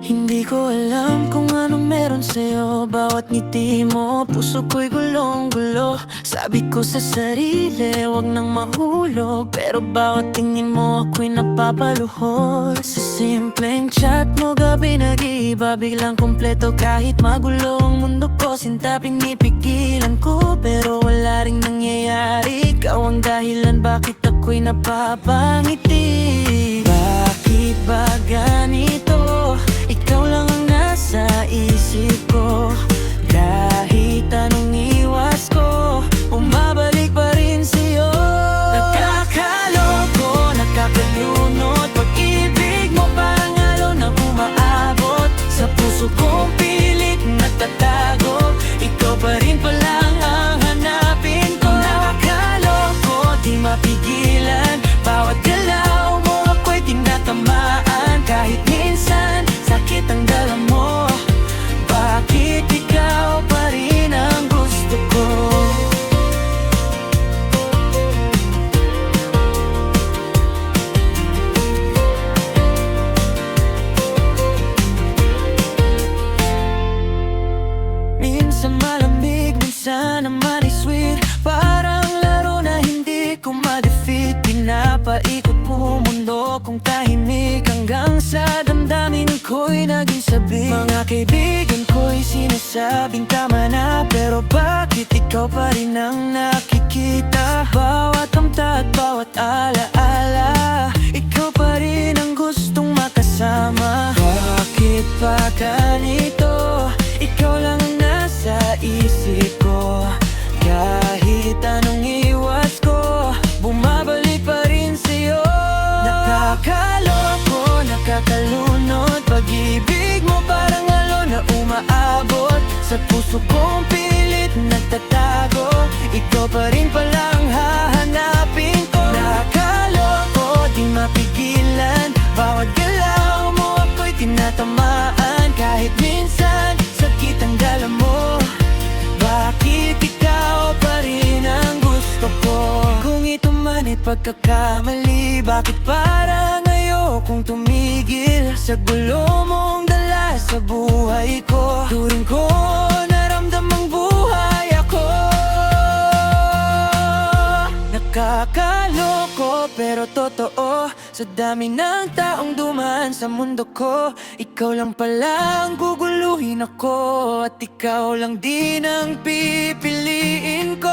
Hindi ko alam kung anong meron sa'yo. Bawat ngiti mo, puso ko'y gulong-gulo. Sabi ko sa sarili, wag nang mahulog. Pero bawat tingin mo, ako'y napapaluhod. Sa simpleng chat mo, gabi nag-iiba. Biglang kumpleto kahit magulo ang mundo ko. Sinta pinipigilan ko, pero wala ring nangyayari. Ikaw ang dahilan bakit ako'y napapangiti. Bakit ba ganito? Ikaw lang ang nasa isip ko. Kahit anong iwas ko, bumabalik pa rin sa'yo. Nakakaloko, nakakalunod. Pag-ibig mo parang alon na umaabot. Sa puso kong pilit natatago. Ikaw pa rin palang ang hanapin ko. Nakakaloko, di mapigilan. Bawat galaw mo ako'y tinatamaan. Kahit minsan sakit ang dala mo, bakit ikaw pa rin ang gusto ko? Minsan malamig, minsan naman ay sweet. Parang laro na hindi ko ma-defeat. Pinapaikot mo mundo kong tahimik, hanggang sa damdamin ko'y naging sabik. Mga kaibigan ko'y sinasabing tama na, pero bakit ikaw pa rin ang nakikita? Bawat kamta at bawat alaala, ikaw pa rin ang gustong makasama. Bakit pa ganito? Ikaw lang ang nasa isip ko. Kahit anong iwas ko, bumabalik pa rin sa'yo. Nakakaloko, nakakalunod. Pag-ibig mo parang alon na umaabot. Sa puso kong pilit nagtatago. Ikaw pa rin palang hahanapin ko. Nakakaloko, di mapigilan. Bawat galaw mo ako'y tinatamaan. Kahit minsan sakit ang dala mo, bakit ikaw pa rin ang gusto ko? Kung ito man ay pagkakamali, bakit parang ayokong tumigil sa gulo mong dala sa buhay ko? Turing ko naramdamang buhay ako. Nakakaloko pero totoo. Sa dami ng taong dumaan sa mundo ko, ikaw lang pala ang guguluhin ako. At ikaw lang din ang pipiliin ko.